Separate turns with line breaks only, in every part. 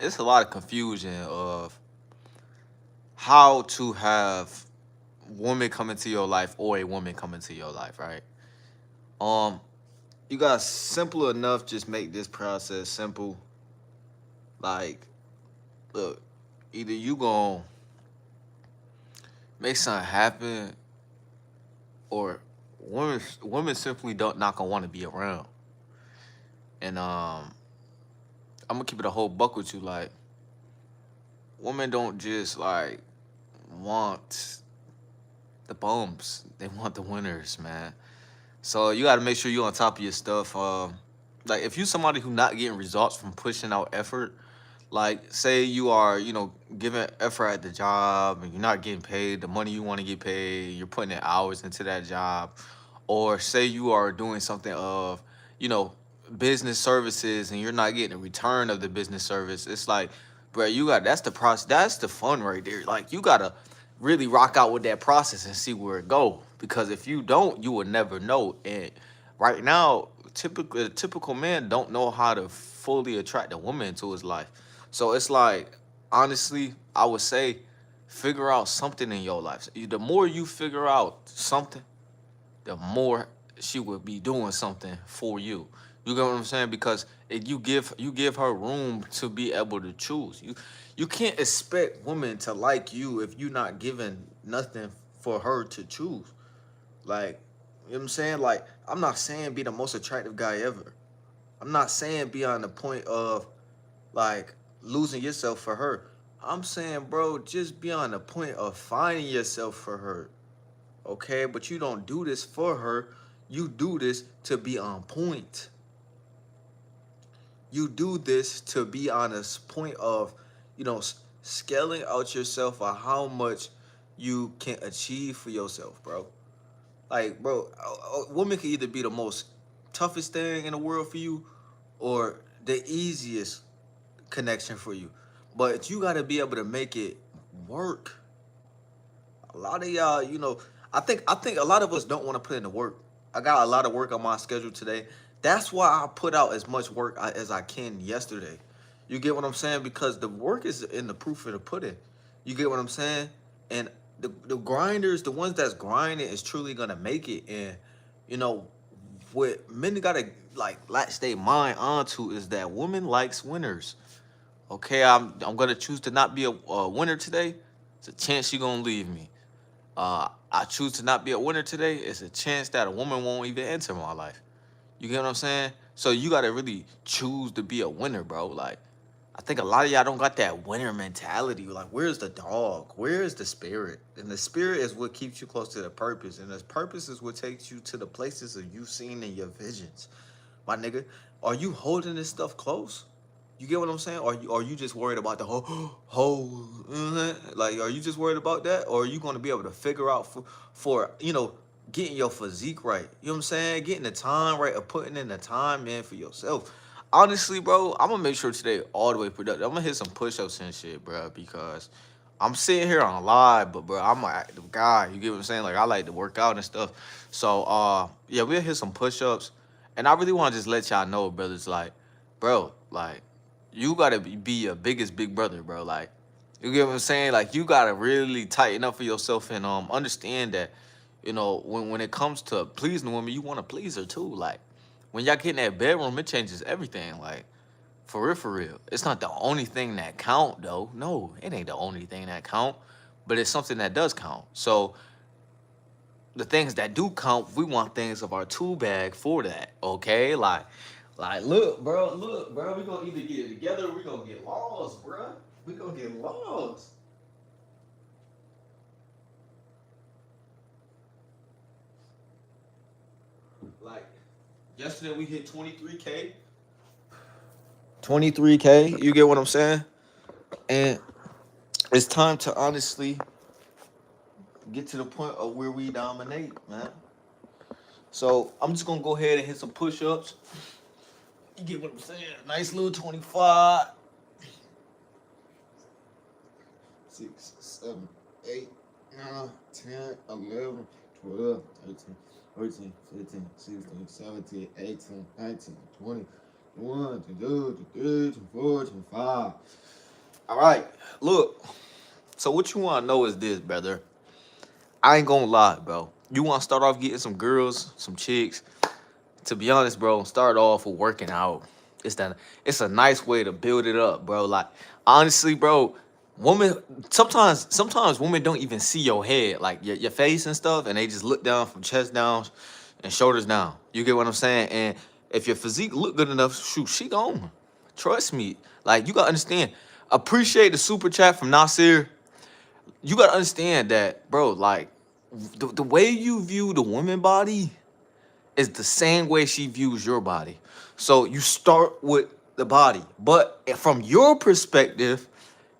it's a lot of confusion of how to have woman come into your life or a woman come into your life, right? Um, you got simple enough. Just make this process simple. Like, look, either you gonna make something happen, or women simply don't not gonna want to be around. And I'm gonna keep it a whole buck with you. Like, women don't just like want the bumps; they want the winners, man. So you got to make sure you're on top of your stuff. Like if you somebody who not getting results from pushing out effort, like say you are, giving effort at the job and you're not getting paid the money you want to get paid, you're putting in hours into that job, or say you are doing something of, you know, business services and you're not getting a return of the business service. It's like, bro, you got that's the process, that's the fun right there. Like you gotta really rock out with that process and see where it go. Because if you don't, you will never know. And right now, typically, a typical man don't know how to fully attract a woman into his life. So it's like, honestly, I would say, figure out something in your life. The more you figure out something, the more she would be doing something for you. You get what I'm saying? Because you give her room to be able to choose. You can't expect women to like you if you're not giving nothing for her to choose. Like, you know what I'm saying? Like, I'm not saying be the most attractive guy ever. I'm not saying be on the point of like losing yourself for her. I'm saying, bro, just be on the point of finding yourself for her. Okay? But you don't do this for her. You do this to be on point. You do this to be on this point of, scaling out yourself or how much you can achieve for yourself, bro. Like, bro, a woman can either be the most toughest thing in the world for you or the easiest connection for you. But you got to be able to make it work. A lot of y'all, I think a lot of us don't want to put in the work. I got a lot of work on my schedule today. That's why I put out as much work as I can yesterday. You get what I'm saying? Because the work is in the proof of the pudding. You get what I'm saying? And the grinders, the ones that's grinding, is truly gonna make it. And you know what men gotta like latch their mind onto is that women likes winners. Okay, I'm gonna choose to not be a winner today. It's a chance you're gonna leave me. I choose to not be a winner today. It's a chance that a woman won't even enter my life. You get what I'm saying? So you gotta really choose to be a winner, bro. Like, I think a lot of y'all don't got that winner mentality. Like, where's the dog? Where is the spirit? And the spirit is what keeps you close to the purpose. And the purpose is what takes you to the places of you seen in your visions. My nigga, are you holding this stuff close? You get what I'm saying? Or are you just worried about the whole like are you just worried about that? Or are you gonna be able to figure out for getting your physique right? You know what I'm saying? Getting the time right or putting in the time in for yourself. Honestly, bro, I'm gonna make sure today all the way productive. I'm gonna hit some push-ups and shit, bro, because I'm sitting here on live, but bro, I'm an active guy. You get what I'm saying? Like I like to work out and stuff. So yeah, we'll hit some push-ups. And I really want to just let y'all know, brothers, like, bro, like, you gotta be your biggest big brother, bro. Like, you get what I'm saying? Like, you gotta really tighten up for yourself and understand that, when it comes to pleasing a woman, you want to please her too. Like, when y'all get in that bedroom, it changes everything. Like, for real, for real. It's not the only thing that count, though. No, it ain't the only thing that count, but it's something that does count. So the things that do count, we want things of our tool bag for that. Okay, like, look, bro, we gonna either get it together or we gonna get lost, bro. We gonna get lost. Like yesterday, we hit 23K. 23K. You get what I'm saying? And it's time to honestly get to the point of where we dominate, man. So I'm just gonna go ahead and hit some push-ups. You get what I'm saying? Nice little 25. 6, 7, 8, 9, 10, 11, 12, 13, 14, 15, 16, 17, 18, 19, 20, 21, 22, 23, 24, 25. All right, look. So what you want to know is this, brother. I ain't gonna lie, bro. You want to start off getting some girls, some chicks. To be honest, bro, start off with working out. It's that. It's a nice way to build it up, bro. Like honestly, bro, women sometimes women don't even see your head, like your face and stuff, and they just look down from chest down and shoulders down. You get what I'm saying? And if your physique look good enough, shoot, she gone. Trust me. Like you gotta understand. Appreciate the super chat from Nasir. You gotta understand that, bro. Like the way you view the woman body is the same way she views your body. So you start with the body, but from your perspective,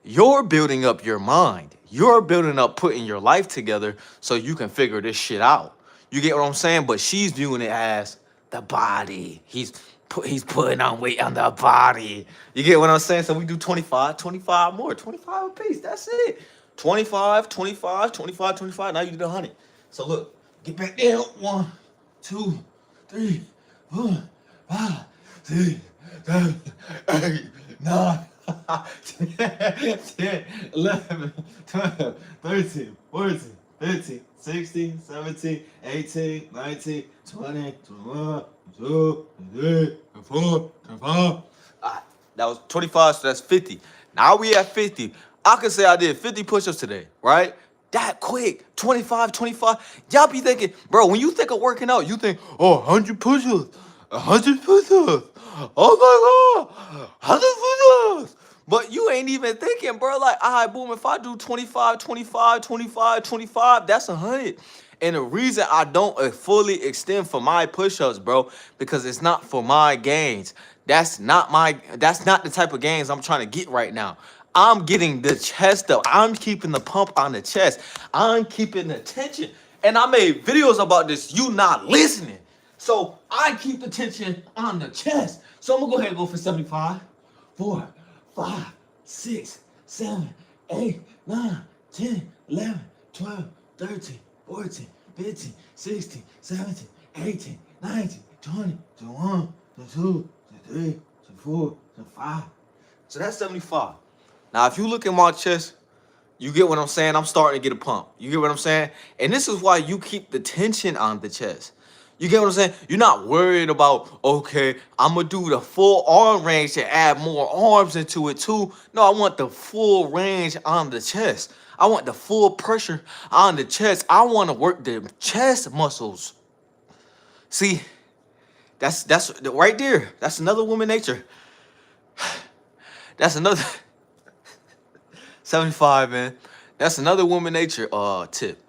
you're building up your mind. You're building up putting your life together so you can figure this shit out. You get what I'm saying? But she's viewing it as the body. He's putting on weight on the body. You get what I'm saying? So we do 25, 25 more, 25 a piece. That's it. 25, 25, 25, 25. Now you do the 100. So look, get back there. 1, 2, 3, 4, 5, 6, 7, 8, 9, 10, 11, 12, 13, 14, 15, 16, 17, 18, 19, 20, 21, 22, 23, 24, 25. That was 25, so that's 50. Now we at 50. I can say I did 50 push-ups today, right? That quick, 25, 25. Y'all be thinking, bro, when you think of working out, you think, oh, 100 push-ups, 100 push-ups. Oh my God, 100 push-ups. But you ain't even thinking, bro, like, all right, boom, if I do 25, 25, 25, 25, that's 100. And the reason I don't fully extend for my push-ups, bro, because it's not for my gains. That's not the type of gains I'm trying to get right now. I'm getting the chest up. I'm keeping the pump on the chest. I'm keeping the tension. And I made videos about this. You not listening. So I keep the tension on the chest. So I'm gonna go ahead and go for 75, 4, 5, 6, 7, 8, 9, 10, 11, 12, 13, 14, 15, 16, 17, 18, 19, 20, 21, 22, 23, 24, 25. So that's 75. Now, if you look at my chest, you get what I'm saying? I'm starting to get a pump. You get what I'm saying? And this is why you keep the tension on the chest. You get what I'm saying? You're not worried about, okay, I'm going to do the full arm range to add more arms into it too. No, I want the full range on the chest. I want the full pressure on the chest. I want to work the chest muscles. See, that's right there. That's another woman nature. That's another 75, man. That's another woman nature tip.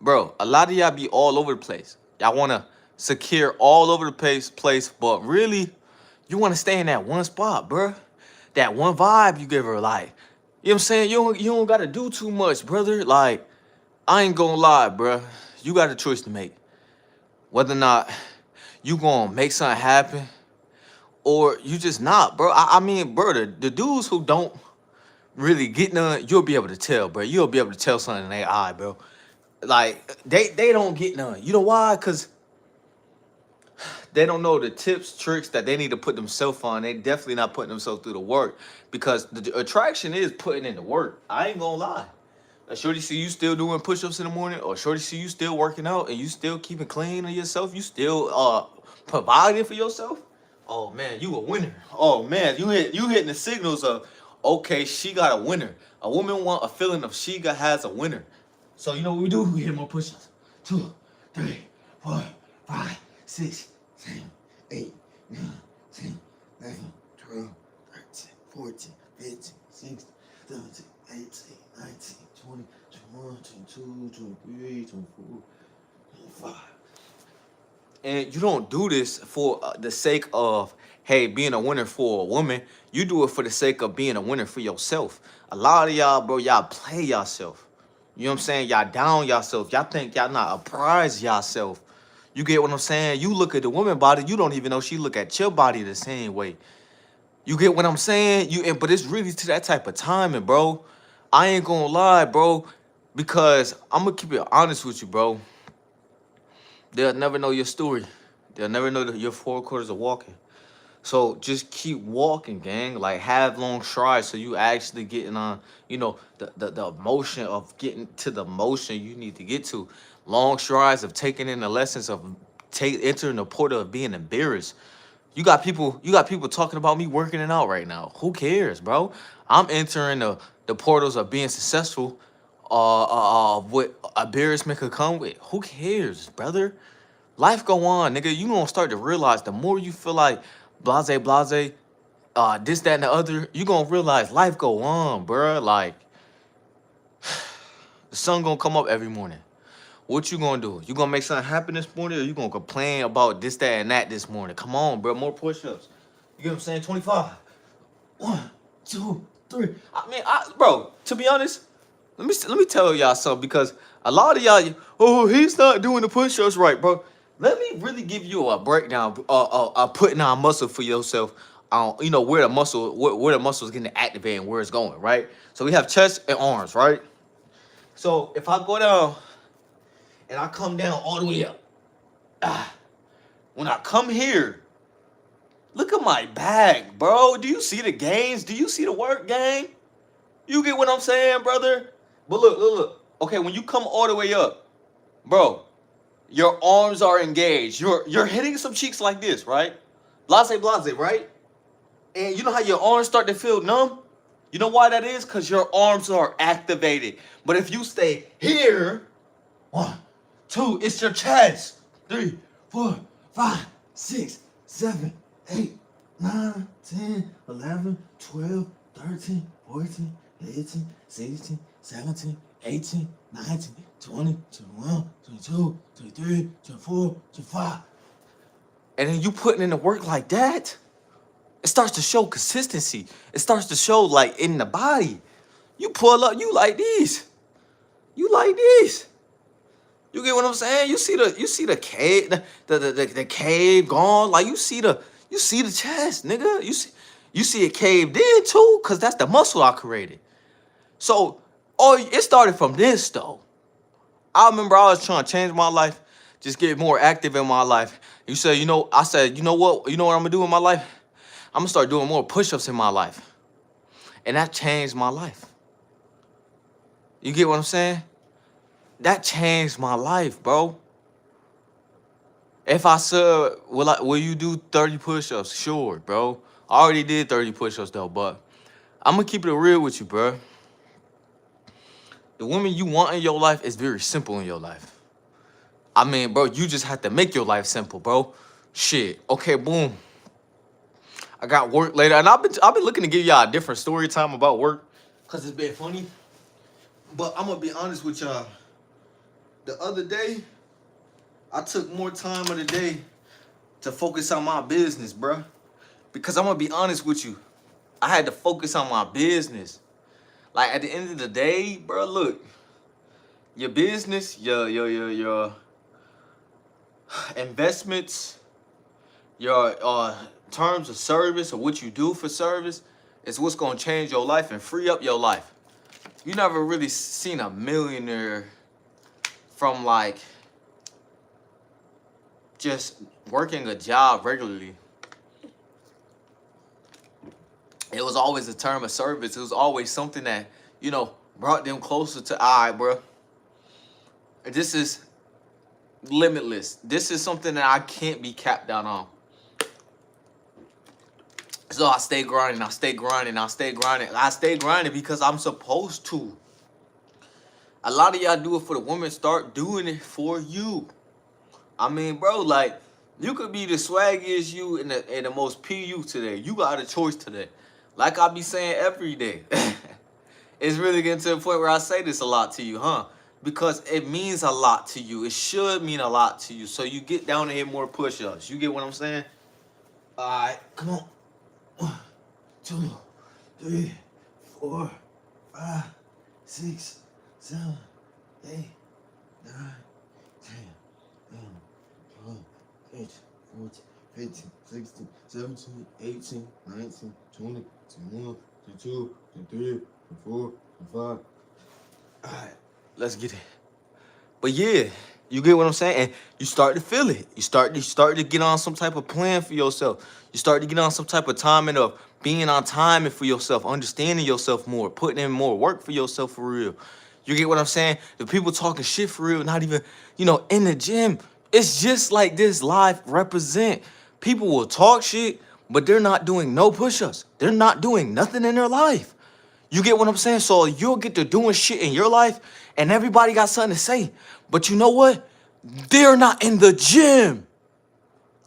Bro, a lot of y'all be all over the place. Y'all want to secure all over the place, but really, you want to stay in that one spot, bro. That one vibe you give her, like, you know what I'm saying? You don't got to do too much, brother. Like, I ain't gonna lie, bro. You got a choice to make. Whether or not you gonna make something happen or you just not, bro. I mean, bro, the dudes who don't really get none, you'll be able to tell, bro. You'll be able to tell something in their eye, bro. Like, they don't get none. You know why? Because they don't know the tips, tricks that they need to put themselves on. They definitely not putting themselves through the work because the attraction is putting in the work. I ain't gonna lie. Shorty see you still doing push-ups in the morning, or Shorty see you still working out and you still keeping clean on yourself, you still providing for yourself. Oh man, you a winner. Oh man, you hitting the signals of, okay, she got a winner. A woman want a feeling of has a winner. So you know what we do? We hit more push-ups. 2, 3, 4, 5, 6, 7, 8, 9, 10, 11, 12, 13, 14, 15, 16, 17, 18, 19, 20, 21, 22, 23, 24, 25. And you don't do this for the sake of, hey, being a winner for a woman. You do it for the sake of being a winner for yourself. A lot of y'all, bro, y'all play yourself. You know what I'm saying? Y'all down yourself. Y'all think y'all not a prize yourself. You get what I'm saying? You look at the woman body, you don't even know she look at your body the same way. You get what I'm saying? But it's really to that type of timing, bro. I ain't gonna lie, bro, because I'm gonna keep it honest with you, bro. They'll never know your story. They'll never know your 4 quarters of walking. So just keep walking, gang. Like have long strides so you actually getting on, the emotion of getting to the motion you need to get to. Long strides of taking in the lessons of entering the portal of being embarrassed. You got people talking about me working it out right now. Who cares, bro? I'm entering the portals of being successful, what embarrassment could come with. Who cares, brother? Life go on, nigga. You gonna start to realize the more you feel like blase, this, that, and the other, you gonna realize life go on, bruh. Like the sun gonna come up every morning. What you gonna do? You gonna make something happen this morning, or you gonna complain about this, that, and that this morning? Come on, bro. More push-ups. You get what I'm saying? 25. 1, 2, 3. Bro, to be honest, let me tell y'all something, because a lot of y'all, oh, he's not doing the push-ups right, bro. Let me really give you a breakdown, putting on muscle for yourself. Where the muscle is getting activated and where it's going, right? So we have chest and arms, right? So if I go down and I come down all the way up, when I come here, look at my back, bro. Do you see the gains? Do you see the work, gang? You get what I'm saying, brother? But look. Okay, when you come all the way up, bro, your arms are engaged. You're hitting some cheeks like this, right? Blase, right? And you know how your arms start to feel numb? You know why that is? Because your arms are activated. But if you stay here, 1, 2, it's your chest. 3, 4, 5, 6, 7, 8, 9, 10, 11, 12, 13, 14, 15, 16, 17, 18, 19, 20, 21, 22, 23, 24, 25. And then you putting in the work like that, it starts to show consistency. It starts to show like in the body. You pull up, you like these. You like these. You get what I'm saying? You see the cave, the cave gone. Like you see the chest, nigga. You see it caved in too, cause that's the muscle I created. So, it started from this though. I remember I was trying to change my life, just get more active in my life. I said, you know what I'm gonna do in my life? I'm gonna start doing more push-ups in my life. And that changed my life. You get what I'm saying? That changed my life, bro. If I said, will you do 30 push-ups? Sure, bro. I already did 30 push-ups though, but I'm gonna keep it real with you, bro. The woman you want in your life is very simple in your life. I mean, bro, you just have to make your life simple, bro. Shit. Okay, boom. I got work later, and I've been looking to give y'all a different story time about work, cause it's been funny. But I'm gonna be honest with y'all. The other day, I took more time of the day to focus on my business, bro. Because I'm gonna be honest with you, I had to focus on my business. Like at the end of the day, bro, look, your business, your investments, your terms of service, or what you do for service, is what's gonna change your life and free up your life. You never really seen a millionaire from like just working a job regularly. It was always a term of service. It was always something that, brought them closer to, all right, bro, this is limitless. This is something that I can't be capped down on. So I stay grinding, I stay grinding because I'm supposed to. A lot of y'all do it for the women. Start doing it for you. I mean, bro, like, you could be the swaggiest you and the most PU today. You got a choice today. Like I be saying every day. It's really getting to the point where I say this a lot to you, huh? Because it means a lot to you. It should mean a lot to you. So you get down and hit more push-ups. You get what I'm saying? All right, come on. 1, 2, 3, 4, 5, 6, 7, 8, 9, 10, 11, 12, 13, 14, 15, 16, 17, 18, 19, 20, 21, 22, 23, 24, 25. All right, let's get it. But yeah, You get what I'm saying? And you start to feel it. You start to get on some type of plan for yourself. You start to get on some type of timing of being on timing for yourself, understanding yourself more, putting in more work for yourself for real. You get what I'm saying? The people talking shit for real, not even, in the gym. It's just like this life represent. People will talk shit, but they're not doing no push-ups. They're not doing nothing in their life. You get what I'm saying? So you'll get to doing shit in your life, and everybody got something to say. But you know what? They're not in the gym.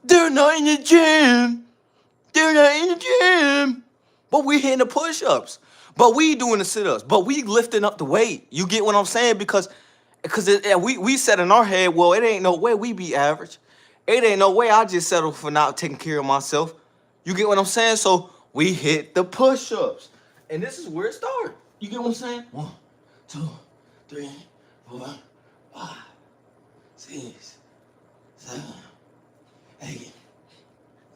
They're not in the gym. They're not in the gym. But we hitting the push-ups. But we doing the sit-ups. But we lifting up the weight. You get what I'm saying? Because we said in our head, well, it ain't no way we be average. It ain't no way I just settle for not taking care of myself. You get what I'm saying? So we hit the push-ups. And this is where it started. You get what I'm saying? 1, 2, 3, 4, 5, 6, 7, 8,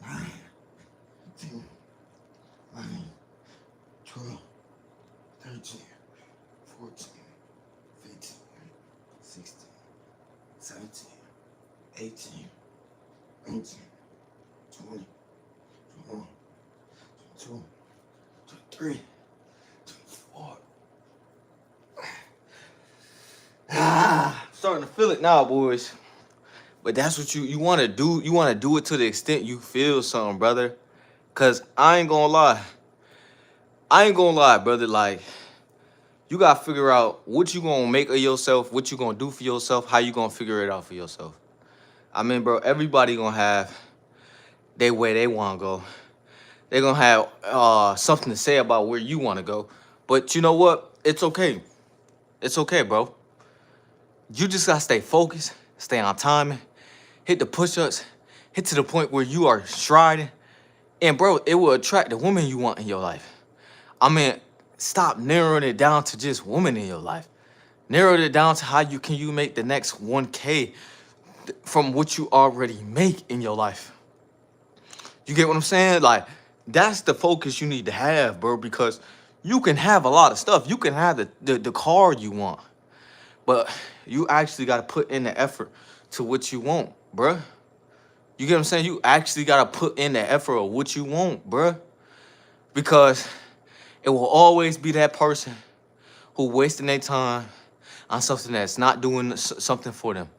9, 10, 11, 12, 13, 14, 15, 16, 17, 18, 19, 20, 21, 22, 23, 24. Starting to feel it now, boys. But that's what you want to do. You want to do it to the extent you feel something, brother. Cause I ain't gonna lie. I ain't gonna lie, brother. Like, you gotta figure out what you gonna make of yourself, what you gonna do for yourself, how you gonna figure it out for yourself. I mean, bro, everybody gonna have their way they wanna go. They're gonna have something to say about where you wanna go. But you know what? It's okay. It's okay, bro. You just gotta stay focused, stay on timing, hit the push-ups, hit to the point where you are striding. And bro, it will attract the woman you want in your life. I mean, stop narrowing it down to just women in your life. Narrow it down to how you make the next 1K from what you already make in your life. You get what I'm saying? Like, that's the focus you need to have, bro, because you can have a lot of stuff. You can have the car you want, but you actually got to put in the effort to what you want, bro. You get what I'm saying? You actually got to put in the effort of what you want, bro, because it will always be that person who wasting their time on something that's not doing something for them,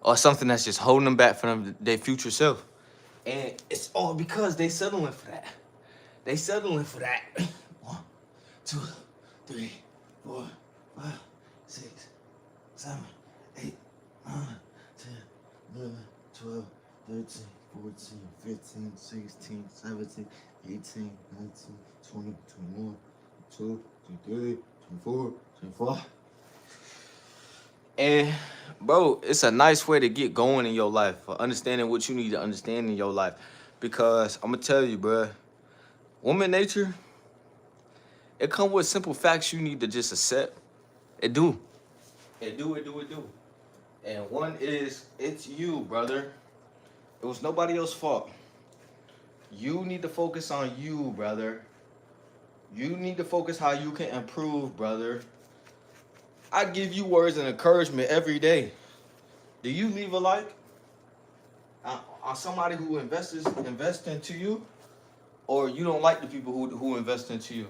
or something that's just holding them back from their future self. And it's all because they settling for that. They settling for that. 1, 2, 3, 4, 5, 6, 7, 8, 9, 10, 11, 12, 13, 14, 15, 16, 17, 18, 19, 20, 21, 22, 23, 24, 25. And bro, it's a nice way to get going in your life, for understanding what you need to understand in your life. Because I'm gonna tell you, bro, woman nature, it come with simple facts you need to just accept. It do. It do, it do, it do. And one is, it's you, brother. It was nobody else's fault. You need to focus on you, brother. You need to focus how you can improve, brother. I give you words of encouragement every day. Do you leave a like on somebody who invest into you, or you don't like the people who invest into you?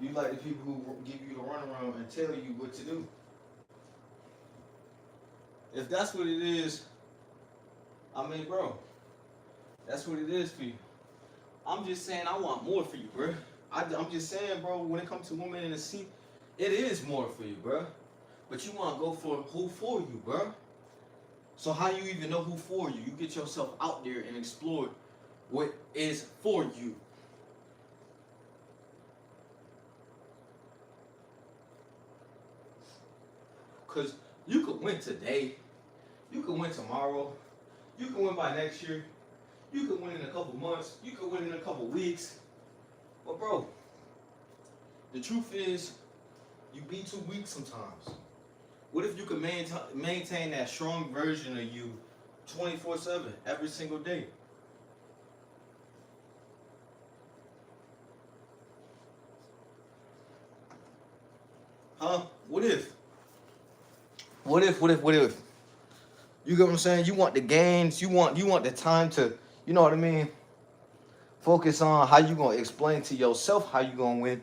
You like the people who give you the runaround and tell you what to do. If that's what it is, I mean, bro, that's what it is for you. I'm just saying I want more for you, bro. I'm just saying, bro, when it comes to women in the sea, it is more for you, bro. But you want to go for who for you, bro. So how you even know who for you? You get yourself out there and explore what is for you. Because you could win today. You could win tomorrow. You could win by next year. You could win in a couple months. You could win in a couple weeks. But bro, the truth is, you be too weak sometimes. What if you could maintain that strong version of you 24/7, every single day? Huh? What if? What if? You get what I'm saying? You want the gains. You want the time to, you know what I mean? Focus on how you gonna explain to yourself how you gonna win.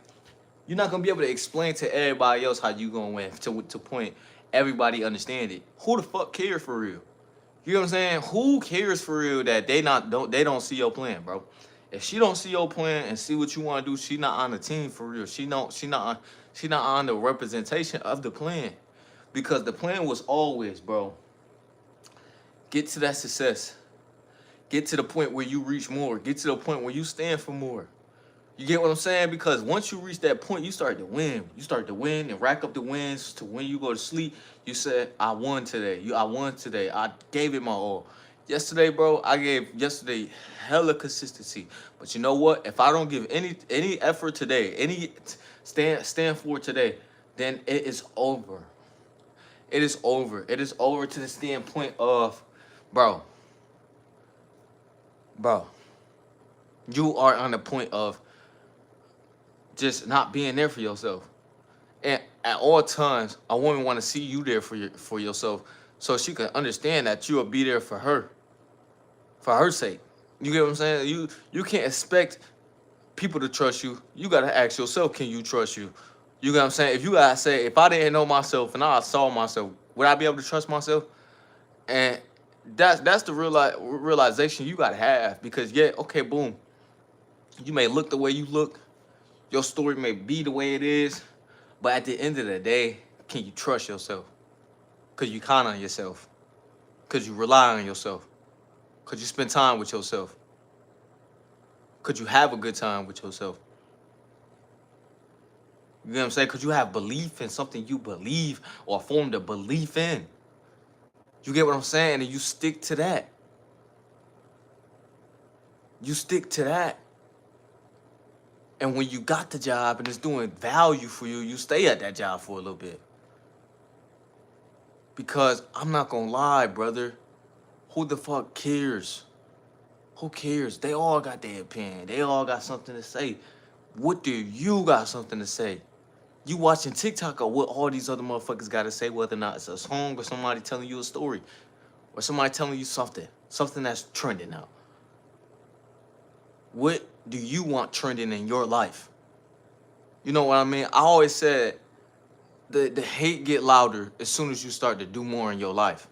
You're not gonna be able to explain to everybody else how you gonna win to point everybody understand it. Who the fuck cares for real? You know what I'm saying? Who cares for real that they don't see your plan, bro? If she don't see your plan and see what you want to do, she not on the team for real. She not on the representation of the plan, because the plan was always, bro, get to that success, get to the point where you reach more, get to the point where you stand for more. You get what I'm saying? Because once you reach that point, you start to win. You start to win and rack up the wins to when you go to sleep. You said, I won today. I won today. I gave it my all. Yesterday, bro, I gave yesterday hella consistency. But you know what? If I don't give any effort today, any stand for today, then it is over. It is over. It is over to the standpoint of, bro, bro, you are on the point of just not being there for yourself. And at all times, a woman want to see you there for yourself, so she can understand that you will be there for her sake. You get what I'm saying? You can't expect people to trust you. You gotta ask yourself, can you trust you? You get what I'm saying? If you gotta say, if I didn't know myself and I saw myself, would I be able to trust myself? And that's the realization you gotta have, because yeah, okay, boom, you may look the way you look, your story may be the way it is, but at the end of the day, can you trust yourself? Could you count on yourself? Could you rely on yourself? Could you spend time with yourself? Could you have a good time with yourself? You know what I'm saying? Could you have belief in something you believe or formed a belief in? You get what I'm saying? And you stick to that. You stick to that. And when you got the job and it's doing value for you, you stay at that job for a little bit. Because I'm not gonna lie, brother. Who the fuck cares? Who cares? They all got their opinion. They all got something to say. What do you got something to say? You watching TikTok or what all these other motherfuckers got to say, whether or not it's a song or somebody telling you a story or somebody telling you something that's trending now. What do you want trending in your life? You know what I mean? I always said the hate get louder as soon as you start to do more in your life.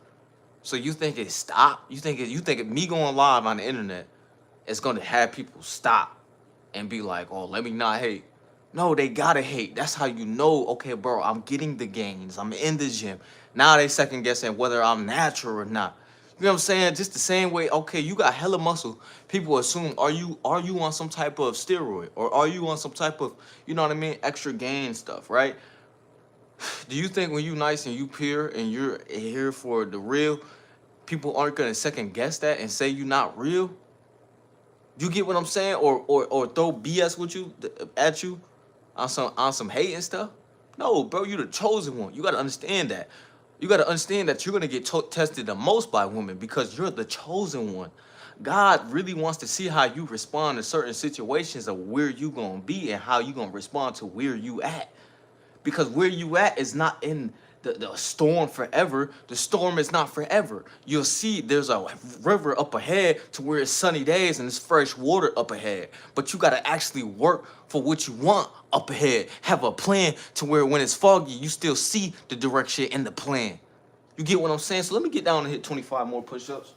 So you think it stop? You think me going live on the internet is going to have people stop and be like, oh, let me not hate. No, they gotta hate. That's how you know, okay, bro, I'm getting the gains. I'm in the gym. Now they second guessing whether I'm natural or not. You know what I'm saying? Just the same way, okay, you got hella muscle. People assume, are you on some type of steroid? Or are you on some type of, you know what I mean, extra gain stuff, right? Do you think when you nice and you pure and you're here for the real, people aren't gonna second guess that and say you're not real? You get what I'm saying? Or throw BS with you at you on some hate and stuff? No, bro, you're the chosen one. You gotta understand that. You gotta understand that you're gonna get tested the most by women because you're the chosen one. God really wants to see how you respond to certain situations of where you gonna be and how you gonna respond to where you at. Because where you at is not in the storm forever. The storm is not forever. You'll see there's a river up ahead to where it's sunny days and it's fresh water up ahead. But you got to actually work for what you want up ahead. Have a plan to where when it's foggy, you still see the direction in the plan. You get what I'm saying? So let me get down and hit 25 more push-ups.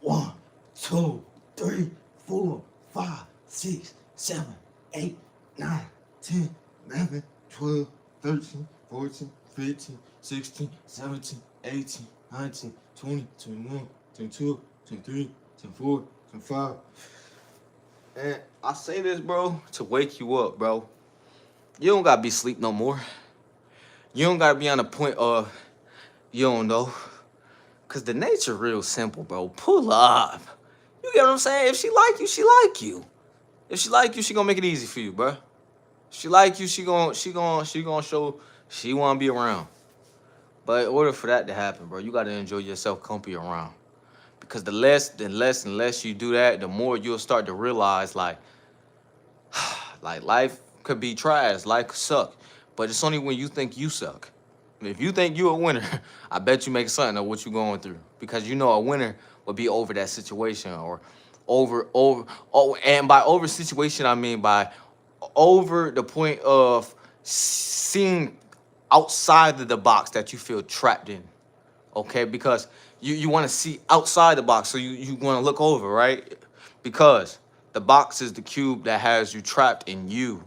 1, 2, 3, 4, 5, 6, 7, 8, 9, 10, 11, 12, 13, 14, 15, 16, 17, 18, 19, 20, 21, 22, 23, 24, 25. And I say this, bro, to wake you up, bro. You don't gotta be asleep no more. You don't gotta be on the point of, you don't know. Cause the nature real simple, bro. Pull up. You get what I'm saying? If she like you, she like you. If she like you, she gonna make it easy for you, bro. She like you, she gonna show she wanna be around. But in order for that to happen, bro, you gotta enjoy yourself company around. Because the less you do that, the more you'll start to realize like life could be trash, life could suck. But it's only when you think you suck.
If you think you a winner, I bet you make something of what you going through because you know a winner would be over that situation or over oh, and by over situation I mean by over the point of seeing outside of the box that you feel trapped in. Okay, because you want to see outside the box, so you want to look over, right? Because the box is the cube that has you trapped in you,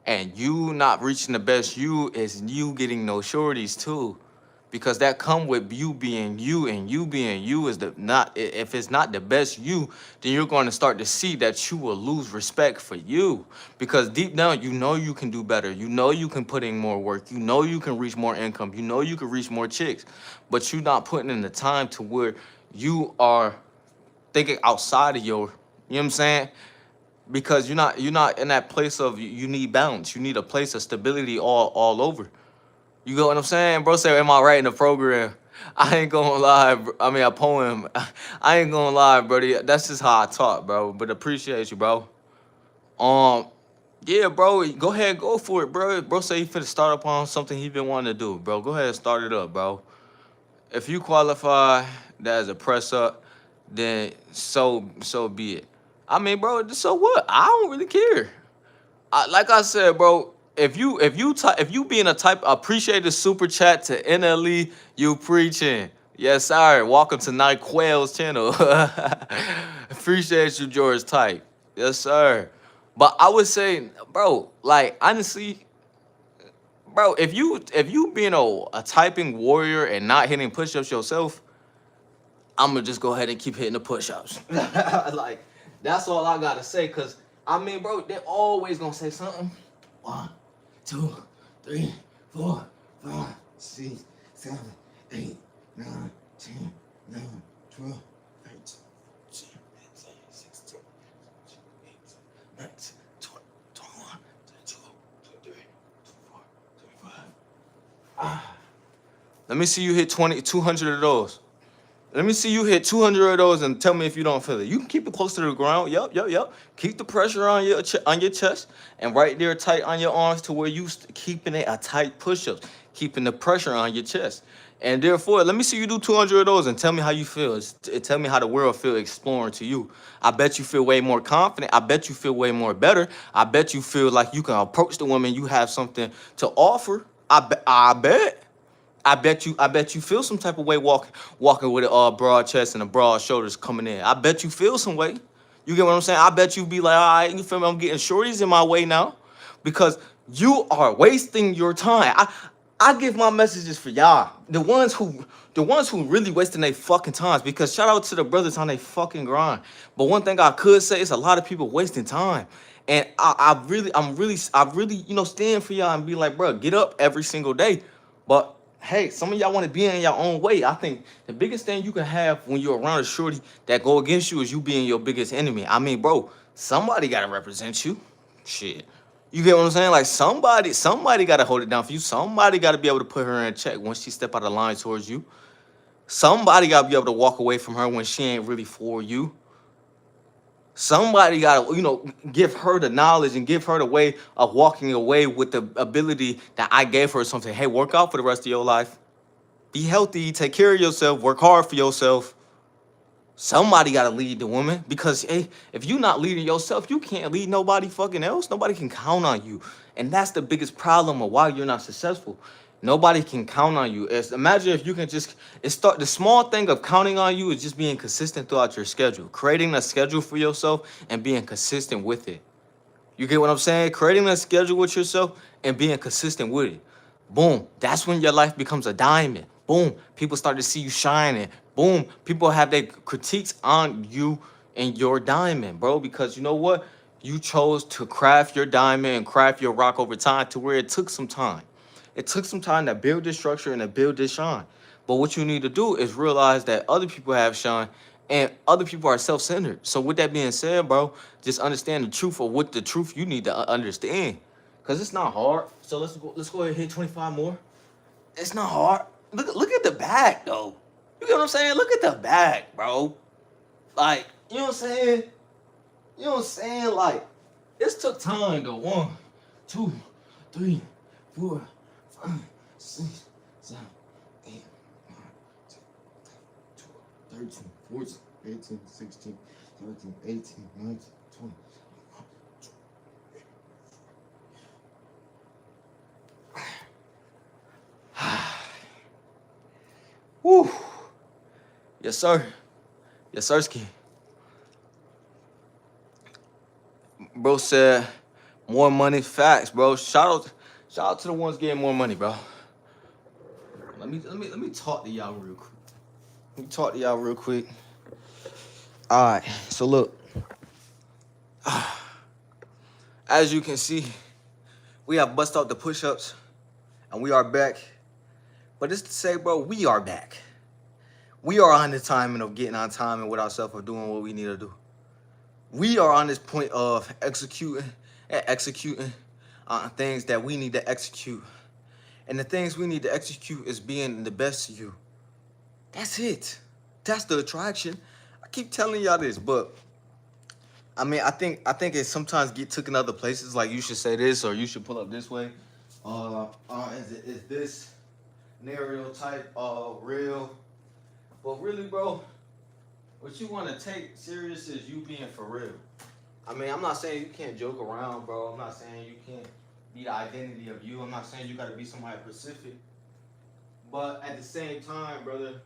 and you not reaching the best you is you getting no shorties too, because that come with you being you, and you being you is the not if it's not the best you, then you're going to start to see that you will lose respect for you, because deep down you know you can do better, you know you can put in more work, you know you can reach more income, you know you can reach more chicks, but you're not putting in the time to where you are thinking outside of your, you know what I'm saying, because you're not in that place of you need balance. You need a place of stability all over. You get what I'm saying, bro? Say, am I writing a program? I ain't gonna lie. I mean, a poem. I ain't gonna lie, brody. That's just how I talk, bro. But appreciate you, bro. Um, yeah, bro. Go ahead, go for it, bro. Bro, say he finna start up on something he been wanting to do, bro. Go ahead and start it up, bro. If you qualify that as a press up, then so be it. I mean, bro, so what? I don't really care. Like I said, bro, if you being a type appreciate the super chat to NLE, you preaching. Yes, sir. Welcome to Night Quail's channel. Appreciate you, George Type. Yes, sir. But I would say, bro, like honestly, bro, if you being a typing warrior and not hitting push-ups yourself, I'm gonna just go ahead and keep hitting the push-ups. Like that's all I gotta say. Cause I mean, bro, they're always gonna say something. 1, 2, 3, 4, 5, 6, 7, 8, 9, 10, 11, 12, 13, 14, 15, 16, 17, 18, 19, 20, 21, 22, 23, 24, 25. Let me see you hit 200 of those. Let me see you hit 200 of those and tell me if you don't feel it. You can keep it close to the ground. Yep. Keep the pressure on your chest and right there tight on your arms to where you keeping it a tight push-ups, keeping the pressure on your chest. And therefore, let me see you do 200 of those and tell me how you feel. Tell me how the world feel exploring to you. I bet you feel way more confident. I bet you feel way more better. I bet you feel like you can approach the woman. You have something to offer. I bet. I bet you feel some type of way walking with a broad chest and a broad shoulders coming in. I bet you feel some way. You get what I'm saying? I bet you be like, all right, you feel me? I'm getting shorties in my way now, because you are wasting your time. I give my messages for y'all, the ones who really wasting their fucking times. Because shout out to the brothers on their fucking grind. But one thing I could say is a lot of people wasting time. And I really, stand for y'all and be like, bro, get up every single day. But hey, some of y'all want to be in your own way. I think the biggest thing you can have when you're around a shorty that go against you is you being your biggest enemy. I mean, bro, somebody gotta represent you. Shit. You get what I'm saying? Like somebody gotta hold it down for you. Somebody gotta be able to put her in check once she step out of line towards you. Somebody gotta be able to walk away from her when she ain't really for you. Somebody got to, give her the knowledge and give her the way of walking away with the ability that I gave her something. Hey, work out for the rest of your life. Be healthy, take care of yourself, work hard for yourself. Somebody got to lead the woman, because hey, if you're not leading yourself, you can't lead nobody fucking else. Nobody can count on you. And that's the biggest problem of why you're not successful. Nobody can count on you. Imagine if you can just start the small thing of counting on you is just being consistent throughout your schedule, creating a schedule for yourself and being consistent with it. You get what I'm saying? Creating a schedule with yourself and being consistent with it. Boom. That's when your life becomes a diamond. Boom. People start to see you shining. Boom. People have their critiques on you and your diamond, bro. Because you know what? You chose to craft your diamond and craft your rock over time to where it took some time. It took some time to build this structure and to build this shine. But what you need to do is realize that other people have shine and other people are self-centered. So with that being said, bro, just understand the truth of what the truth you need to understand. Cause it's not hard. So let's go ahead and hit 25 more. It's not hard. Look at the back though. You get what I'm saying? Look at the back, bro. Like, you know what I'm saying? You know what I'm saying? Like, this took time though. 1, 2, 3, 4, 5, 6, 7, 8, 9, 10, 12, 13, 14, 15, 16, 17, 18, 19, 20. Woo. Yes, sir. Yes, sirski. Bro said more money. Facts, bro. Shout out to the ones getting more money, bro. Let me talk to y'all real quick. Let me talk to y'all real quick. All right. So look, as you can see, we have bust out the push-ups, and we are back. But it's to say, bro, we are back. We are on the timing of getting on time and with ourselves of doing what we need to do. We are on this point of executing things that we need to execute. And the things we need to execute is being the best you. That's it. That's the attraction. I keep telling y'all this, but I mean, I think it sometimes get took in other places. Like you should say this or you should pull up this way. Is this scenario type real? But really, bro, what you want to take serious is you being for real. I mean, I'm not saying you can't joke around, bro. I'm not saying you can't be the identity of you. I'm not saying you got to be somebody specific. But at the same time, brother,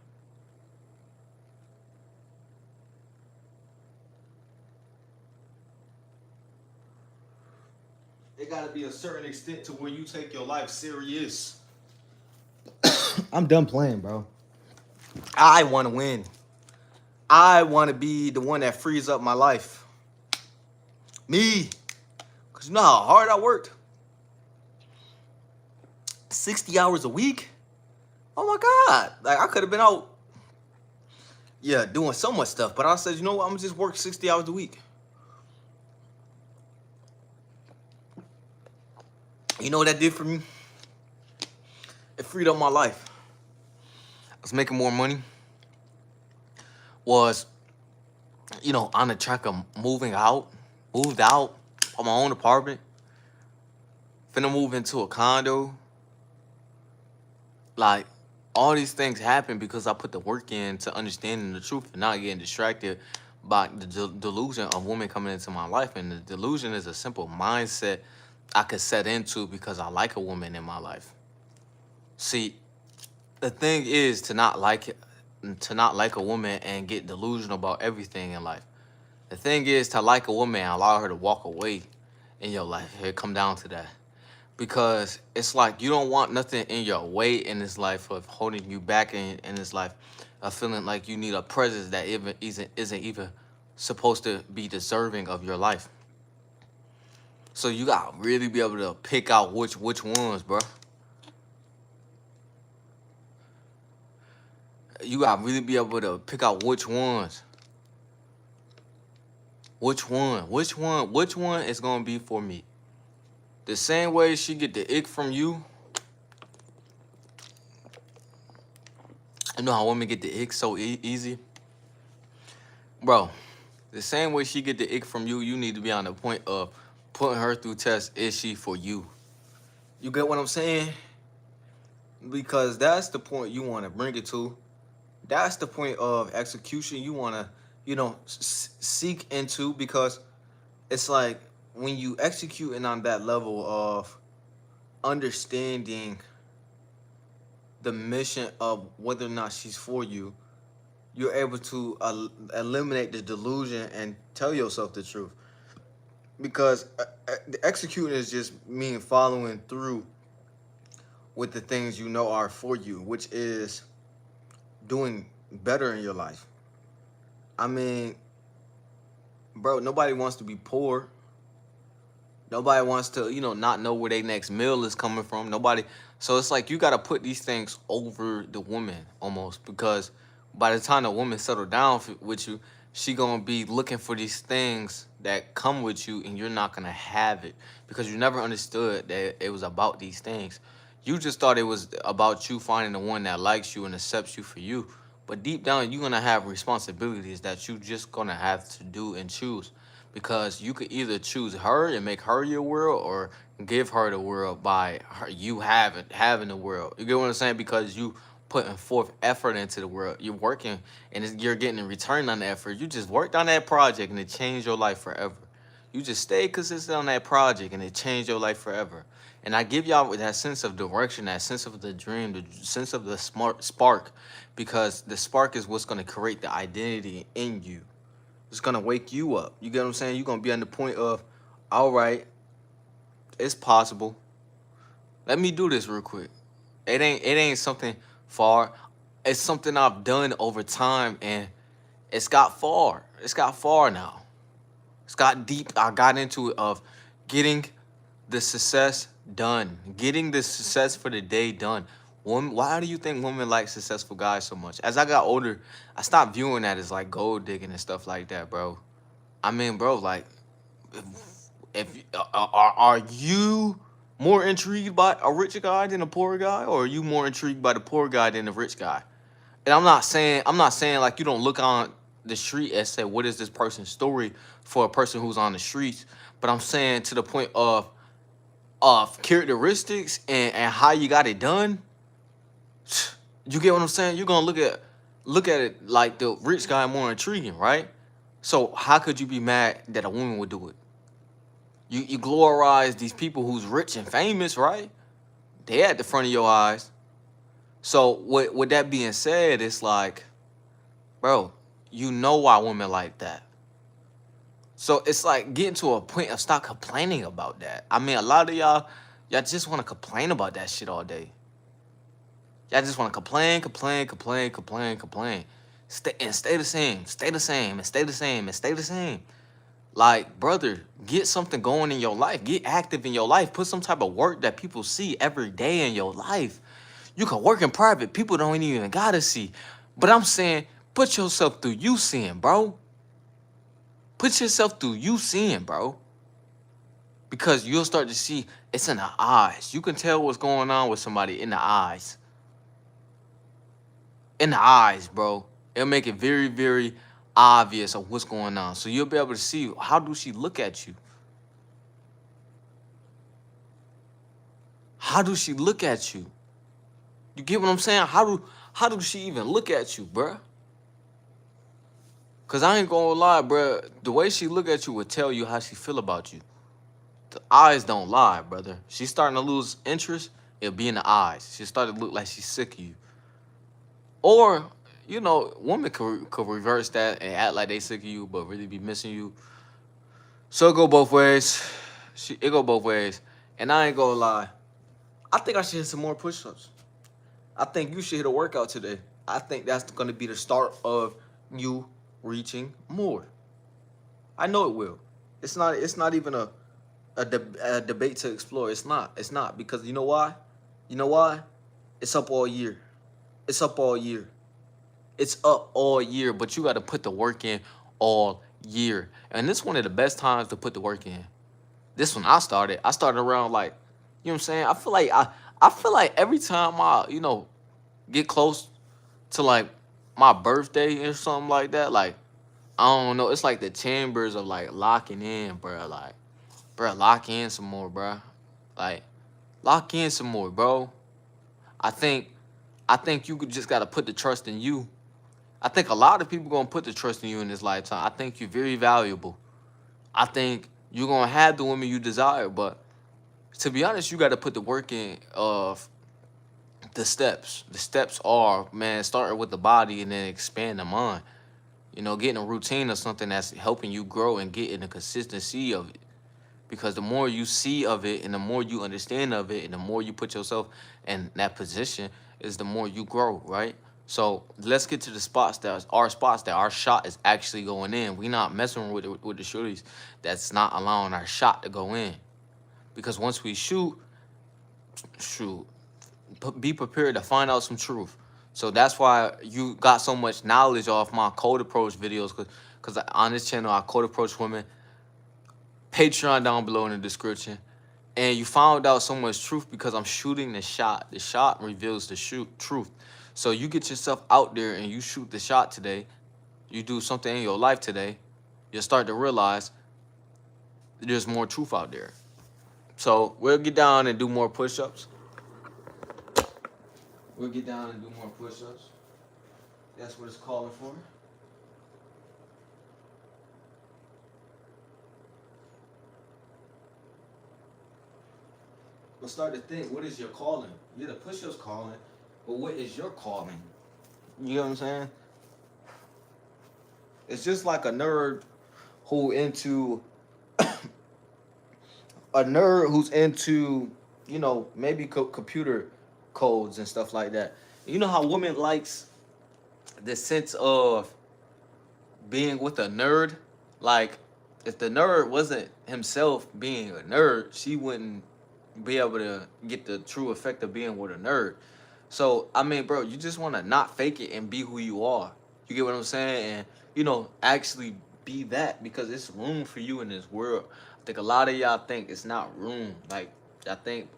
it got to be a certain extent to where you take your life serious. I'm done playing, bro. I want to win. I want to be the one that frees up my life. Me. Because you know how hard I worked? 60 hours a week? Oh my God. Like, I could have been out, yeah, doing so much stuff. But I said, you know what? I'm going to just work 60 hours a week. You know what that did for me? It freed up my life. I was making more money. Was, on the track of moved out on my own apartment. Finna move into a condo. Like, all these things happen because I put the work in to understanding the truth and not getting distracted by the delusion of women coming into my life. And the delusion is a simple mindset I could set into because I like a woman in my life. See, the thing is to not like a woman and get delusional about everything in life. The thing is to like a woman and allow her to walk away in your life. It come down to that. Because it's like you don't want nothing in your way in this life of holding you back in this life, of feeling like you need a presence that isn't even supposed to be deserving of your life. So you gotta really be able to pick out which ones, bro. You gotta really be able to pick out which ones. Which one is gonna be for me? The same way she get the ick from you. You know how women get the ick so easy? Bro, the same way she get the ick from you, you need to be on the point of putting her through tests. Is she for you? You get what I'm saying? Because that's the point you want to bring it to. That's the point of execution you want to, seek into, because it's like when you executing on that level of understanding the mission of whether or not she's for you, you're able to eliminate the delusion and tell yourself the truth. Because the executing is just mean following through with the things you know are for you, which is doing better in your life. I mean, bro, nobody wants to be poor. Nobody wants to, not know where their next meal is coming from. Nobody. So it's like you got to put these things over the woman almost, because by the time the woman settle down with you, she going to be looking for these things that come with you, and you're not going to have it because you never understood that it was about these things. You just thought it was about you finding the one that likes you and accepts you for you. But deep down, you're going to have responsibilities that you just going to have to do and choose. because you could either choose her and make her your world, or give her the world by you having the world. You get what I'm saying? Because you putting forth effort into the world, you're working, and you're getting a return on the effort. You just worked on that project and it changed your life forever. You just stay consistent on that project and it changed your life forever. And I give y'all that sense of direction, that sense of the dream, the sense of the smart spark, because the spark is what's gonna create the identity in you. It's gonna wake you up. You get what I'm saying? You're gonna be on the point of, all right, it's possible. Let me do this real quick. It ain't something far. It's something I've done over time, and it's got far. It's got far now. It's got deep. I got into it of getting the success done, getting the success for the day done. Why do you think women like successful guys so much? As I got older, I stopped viewing that as like gold digging and stuff like that, bro. I mean, bro, like, if are you more intrigued by a rich guy than a poor guy, or are you more intrigued by the poor guy than the rich guy? And I'm not saying like you don't look on the street and say what is this person's story for a person who's on the streets, but I'm saying to the point of characteristics and how you got it done. You get what I'm saying? You're gonna look at it like the rich guy more intriguing, right? So how could you be mad that a woman would do it? You glorize these people who's rich and famous, right? They at the front of your eyes. So with that being said, it's like, bro, you know why women like that. So it's like getting to a point of stop complaining about that. I mean, a lot of y'all just want to complain about that shit all day. Y'all just want to complain, complain, complain, complain, complain. Stay the same, stay the same, and stay the same, and stay the same. Like, brother, get something going in your life. Get active in your life. Put some type of work that people see every day in your life. You can work in private. People don't even gotta see. But I'm saying, put yourself through you seeing, bro. Put yourself through you seeing, bro. Because you'll start to see it's in the eyes. You can tell what's going on with somebody in the eyes. In the eyes, bro. It'll make it very, very obvious of what's going on. So you'll be able to see, how do she look at you? How do she look at you? You get what I'm saying? How do she even look at you, bruh? Cause I ain't gonna lie, bruh. The way she look at you will tell you how she feel about you. The eyes don't lie, brother. She's starting to lose interest, it'll be in the eyes. She started to look like she's sick of you. Or, women could reverse that and act like they sick of you, but really be missing you. So it go both ways. It go both ways. And I ain't gonna lie. I think I should hit some more push-ups. I think you should hit a workout today. I think that's gonna be the start of you reaching more. I know it will. It's not even a debate to explore. It's not. It's not, because you know why? You know why? It's up all year. It's up all year. It's up all year, but you got to put the work in all year. And this one of the best times to put the work in. This one I started around, like, you know what I'm saying? I feel like every time I, get close to like my birthday or something like that, like, I don't know, it's like the chambers of like locking in, bro. Like, bro, lock in some more, bro. Like, lock in some more, bro. I think you could just gotta put the trust in you. I think a lot of people gonna put the trust in you in this lifetime. I think you're very valuable. I think you're gonna have the woman you desire, but to be honest, you gotta put the work in of the steps. The steps are, man, starting with the body and then expand the mind. Getting a routine of something that's helping you grow and getting the consistency of it. Because the more you see of it and the more you understand of it and the more you put yourself in that position, is the more you grow, right? So let's get to the spots that our shot is actually going in. We not messing with the shorties that's not allowing our shot to go in. Because once we shoot, be prepared to find out some truth. So that's why you got so much knowledge off my code approach videos, because on this channel I code approach women. Patreon down below in the description. And you found out so much truth because I'm shooting the shot. The shot reveals the truth. So you get yourself out there and you shoot the shot today. You do something in your life today. You'll start to realize there's more truth out there. So we'll get down and do more push-ups. We'll get down and do more push-ups. That's what it's calling for. But start to think, what is your calling? Yeah, the push-ups calling, but what is your calling? You know what I'm saying? It's just like a nerd who into a nerd who's into, maybe computer codes and stuff like that. You know how women likes the sense of being with a nerd? Like, if the nerd wasn't himself being a nerd, she wouldn't be able to get the true effect of being with a nerd. So, I mean, bro, you just want to not fake it and be who you are. You get what I'm saying? And, actually be that, because it's room for you in this world. I think a lot of y'all think it's not room. Like, I think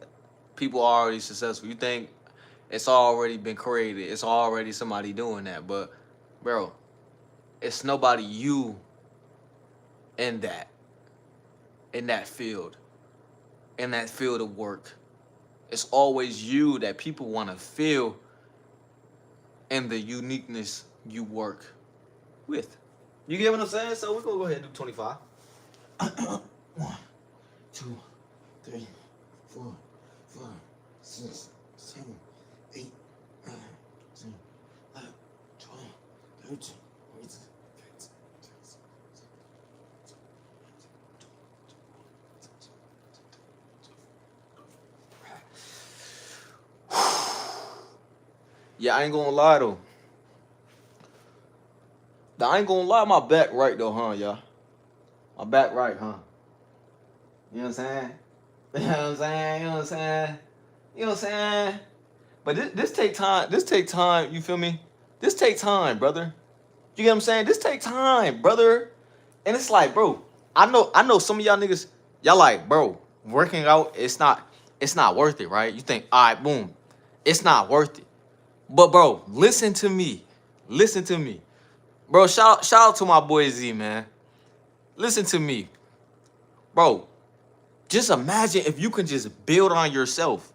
people are already successful. You think it's already been created. It's already somebody doing that. But, bro, it's nobody you in that field, in that field of work. It's always you that people want to feel in the uniqueness you work with. You get what I'm saying? So we're going to go ahead and do 25. 1, 2, 3, 4, 5, 6, 7, 8, 9, 10, 11, 12, 13, 14, 15, 16, 17. Yeah, I ain't gonna lie though. I ain't gonna lie, my back right though, huh, y'all? My back right, huh? You know what I'm saying? You know what I'm saying? You know what I'm saying? You know what I'm saying? But this take time. This take time. You feel me? This take time, brother. You get what I'm saying? This take time, brother. And it's like, bro, I know some of y'all niggas, y'all like, bro, working out, it's not worth it, right? You think, all right, boom, it's not worth it. But bro, listen to me. Listen to me. Bro, shout out to my boy Z, man. Listen to me. Bro, just imagine if you can just build on yourself.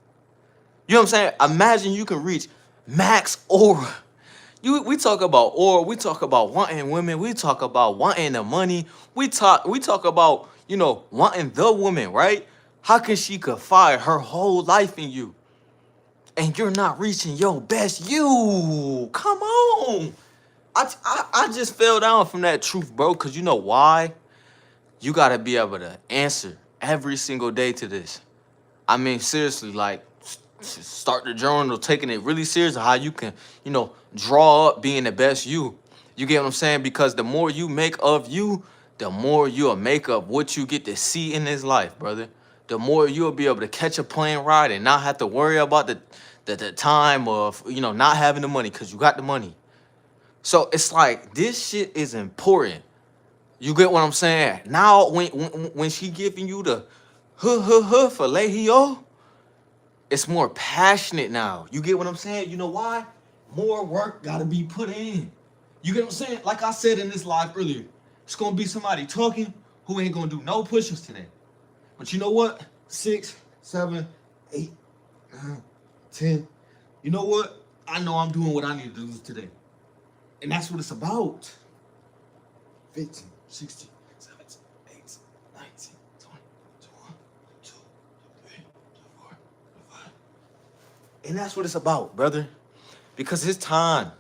You know what I'm saying? Imagine you can reach max aura. We talk about aura, we talk about wanting women, we talk about wanting the money, we talk about, wanting the woman, right? How can she confide her whole life in you? And you're not reaching your best you. Come on. I just fell down from that truth, bro, because you know why? You gotta be able to answer every single day to this. I mean, seriously, like, start the journal, taking it really serious, how you can, draw up being the best you. You get what I'm saying? Because the more you make of you, the more you'll make of what you get to see in this life, brother. The more you'll be able to catch a plane ride and not have to worry about the time of, not having the money, because you got the money. So it's like, this shit is important. You get what I'm saying? Now, when she giving you the filet yo, it's more passionate now. You get what I'm saying? You know why? More work gotta be put in. You get what I'm saying? Like I said in this live earlier, it's gonna be somebody talking who ain't gonna do no push-ups today. But you know what? 6, 7, 8, 9, 10. You know what? I know I'm doing what I need to do today. And that's what it's about. 15, 16, 17, 18, 19, 20, 21, 22, 23, 24, 25. And that's what it's about, brother. Because it's time.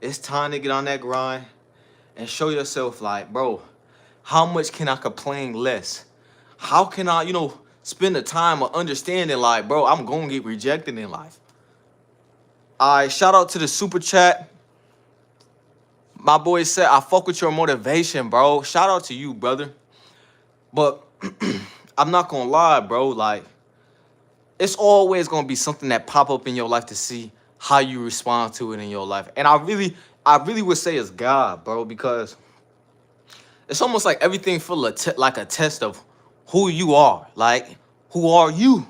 It's time to get on that grind and show yourself, like, bro, how much can I complain less? How can I, spend the time of understanding, like, bro, I'm going to get rejected in life. All right, shout out to the super chat. My boy said, I fuck with your motivation, bro. Shout out to you, brother. But I'm not going to lie, bro. Like, it's always going to be something that pop up in your life to see how you respond to it in your life. And I really would say it's God, bro, because it's almost like everything feel like a test of who you are. Like, who are you?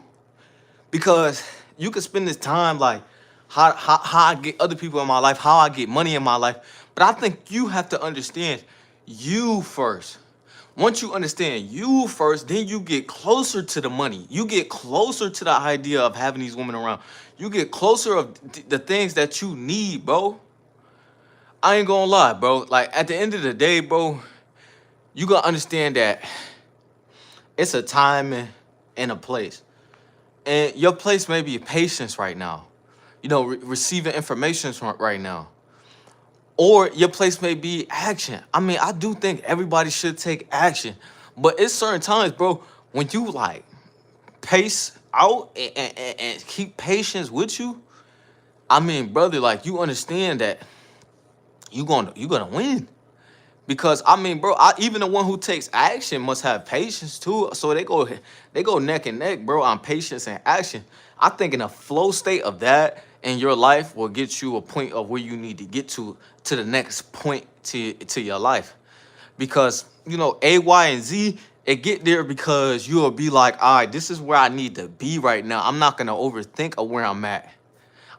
Because you can spend this time like how I get other people in my life, how I get money in my life. But I think you have to understand you first. Once you understand you first, then you get closer to the money. You get closer to the idea of having these women around. You get closer of the things that you need, bro. I ain't gonna lie, bro. Like at the end of the day, bro, you gotta understand that it's a time and a place. And your place may be patience right now. You know, receiving information from right now. Or your place may be action. I mean, I do think everybody should take action. But it's certain times, bro, when you like pace out and keep patience with you, I mean, brother, like you understand that you gonna win. Because I mean, bro, even the one who takes action must have patience too. So they go neck and neck, bro, on patience and action. I think in a flow state of that in your life will get you a point of where you need to get to the next point to your life. Because you know, A, Y, and Z, it get there because you'll be like, all right, this is where I need to be right now. I'm not gonna overthink of where I'm at.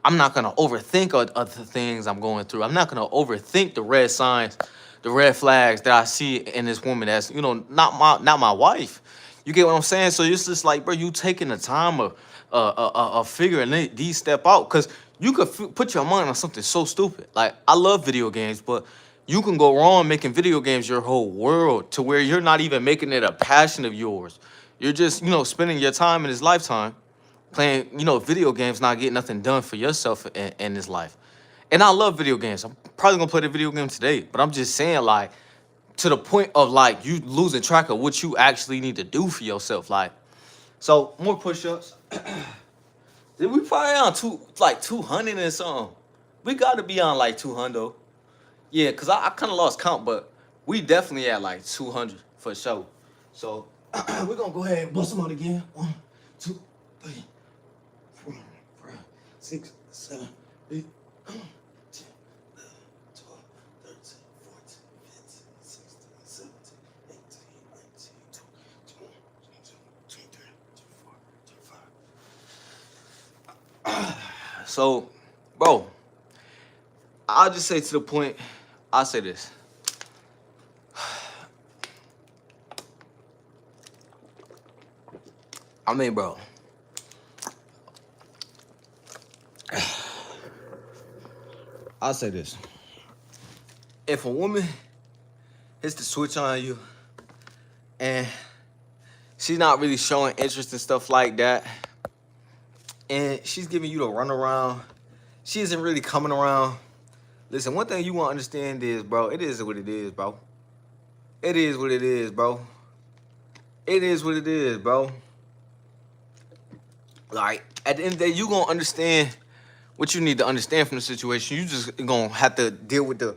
I'm not gonna overthink of the things I'm going through. I'm not gonna overthink the red signs, the red flags that I see in this woman that's, you know, not my wife. You get what I'm saying? So it's just like, bro, you taking the time of figuring these step out, because you could put your mind on something so stupid. Like I love video games, but you can go wrong making video games your whole world to where you're not even making it a passion of yours. You're just, you know, spending your time in this lifetime playing, you know, video games, not getting nothing done for yourself in this life. And I love video games. I'm probably gonna play the video game today, but I'm just saying, like, to the point of like you losing track of what you actually need to do for yourself. Like, so more push-ups. We probably on 200 and something. We gotta be on like 200. Yeah, cause I kind of lost count, but we definitely at like 200 for sure. So we're gonna go ahead and bust them out again. 1, 2, 3, 4, 5, 6, 7, 8, 10, 11, 12, 13, 14, 15, 16, 17, 18, 19, 20, 21, 22, 23, 24, 25. So, bro, I'll just say to the point, I'll say this. I mean, bro, I'll say this. If a woman hits the switch on you and she's not really showing interest in stuff like that, and she's giving you the runaround, she isn't really coming around. Listen, one thing you want to understand is, bro, it is what it is, bro. It is what it is, bro. It is what it is, bro. Like, at the end of the day, you going to understand what you need to understand from the situation. You just going to have to deal with the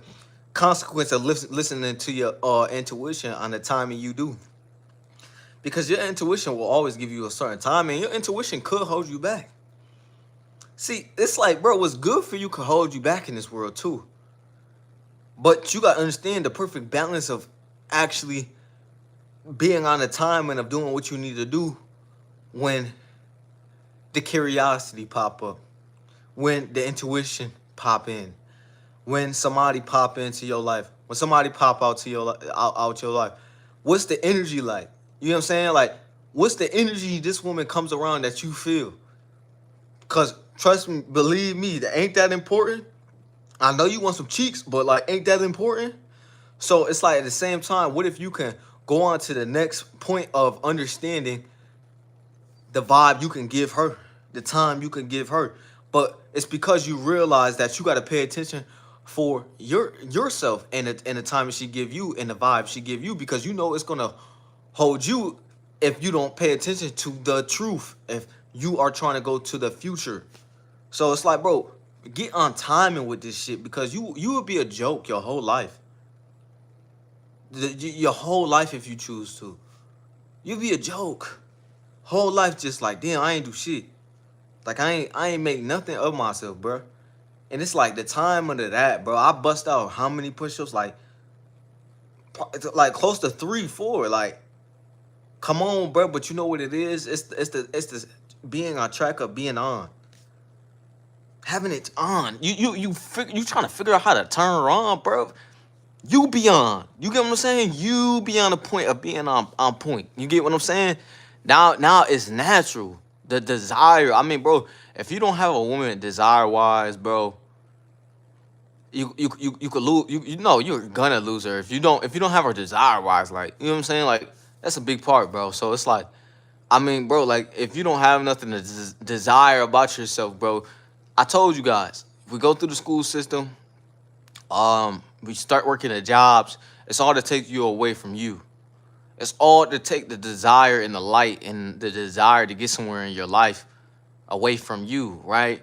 consequence of listening to your intuition on the timing you do. Because your intuition will always give you a certain time, and your intuition could hold you back. See, it's like, bro, what's good for you could hold you back in this world too. But you got to understand the perfect balance of actually being on the timing of doing what you need to do when the curiosity pop up, when the intuition pop in, when somebody pop into your life, when somebody pop out to out your life. What's the energy like? You know what I'm saying? Like, what's the energy this woman comes around that you feel? Because trust me, believe me, that ain't that important. I know you want some cheeks, but like, ain't that important? So it's like, at the same time, what if you can go on to the next point of understanding the vibe you can give her, the time you can give her? But it's because you realize that you got to pay attention for yourself and the time she give you and the vibe she give you, because you know it's gonna hold you if you don't pay attention to the truth, if you are trying to go to the future. So it's like, bro, get on timing with this shit, because you would be a joke your whole life. Your whole life, if you choose to. You'd be a joke. Whole life just like, damn, I ain't do shit. Like, I ain't make nothing of myself, bro. And it's like the time under that, bro. I bust out how many push-ups? Like close to 3, 4. Like, come on, bro. But you know what it is? It's the being on track of being on. Having it on. You trying to figure out how to turn her on, bro. You beyond. You get what I'm saying? You beyond the point of being on point. You get what I'm saying? Now it's natural. The desire. I mean, bro, if you don't have a woman desire wise, bro, you could lose. You know you're gonna lose her if you don't have her desire wise. Like, you know what I'm saying? Like, that's a big part, bro. So it's like, I mean, bro, like, if you don't have nothing to desire about yourself, bro, I told you guys, we go through the school system, we start working at jobs. It's all to take you away from you. It's all to take the desire and the light and the desire to get somewhere in your life away from you, right?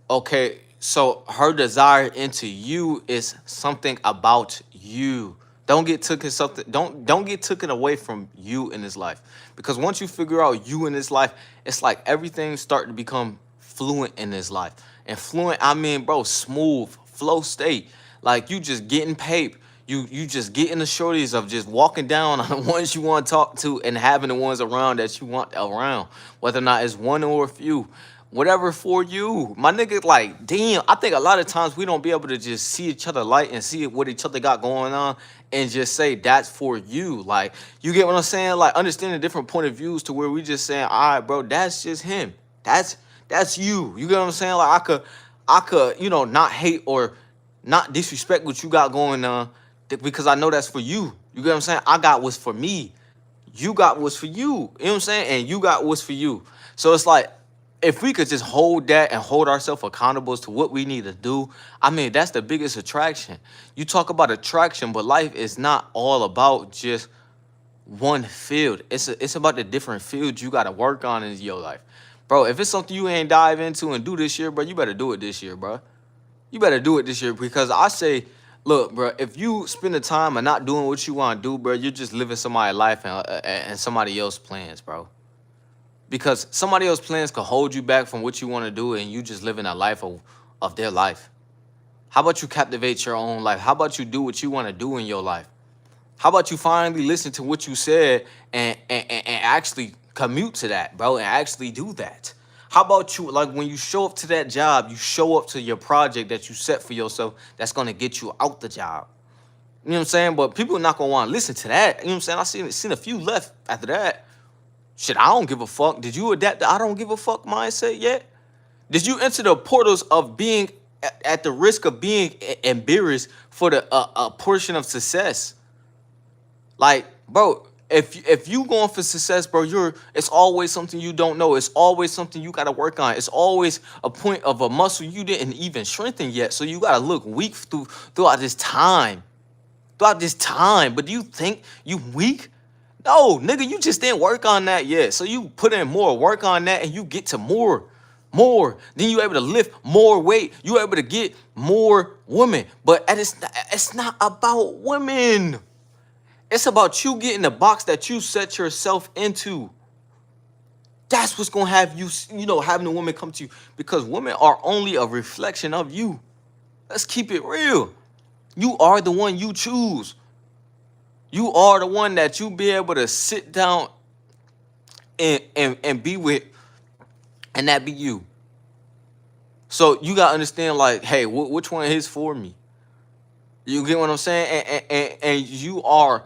Okay, so her desire into you is something about you. Don't get taken something. Don't get taken away from you in this life, because once you figure out you in this life, it's like everything start to become fluent in this life. And fluent, I mean, bro, smooth flow state. Like, you just getting paid. You just getting the shorties of just walking down on the ones you want to talk to and having the ones around that you want around, whether or not it's one or a few, whatever for you, my nigga. Like, damn, I think a lot of times we don't be able to just see each other light and see what each other got going on and just say that's for you. Like, you get what I'm saying? Like, understanding different point of views to where we just saying, all right, bro, that's just him. That's you. You get what I'm saying? Like, I could, not hate or not disrespect what you got going on, because I know that's for you. You get what I'm saying? I got what's for me. You got what's for you. You know what I'm saying? And you got what's for you. So it's like, if we could just hold that and hold ourselves accountable to what we need to do, I mean, that's the biggest attraction. You talk about attraction, but life is not all about just one field. It's about the different fields you got to work on in your life. Bro, if it's something you ain't dive into and do this year, bro, you better do it this year, bro. You better do it this year, because I say, look, bro, if you spend the time and not doing what you want to do, bro, you're just living somebody's life and somebody else's plans, bro. Because somebody else's plans could hold you back from what you want to do, and you just living a life of their life. How about you captivate your own life? How about you do what you want to do in your life? How about you finally listen to what you said and actually commute to that, bro, and actually do that? How about you, like, when you show up to that job, you show up to your project that you set for yourself that's going to get you out the job? You know what I'm saying? But people are not going to want to listen to that. You know what I'm saying? I seen a few left after that. Shit, I don't give a fuck. Did you adapt the I don't give a fuck mindset yet? Did you enter the portals of being at the risk of being embarrassed for the a portion of success? Like, bro, if you going for success, bro, it's always something you don't know. It's always something you gotta work on. It's always a point of a muscle you didn't even strengthen yet. So you gotta look weak throughout this time. Throughout this time. But do you think you weak? No, nigga, you just didn't work on that yet. So you put in more work on that and you get to more. Then you able to lift more weight. You able to get more women. But it's not about women. It's about you getting the box that you set yourself into. That's what's gonna have you, having a woman come to you. Because women are only a reflection of you. Let's keep it real. You are the one you choose. You are the one that you be able to sit down and be with, and that be you. So you gotta understand, like, hey, which one is for me? You get what I'm saying? And you are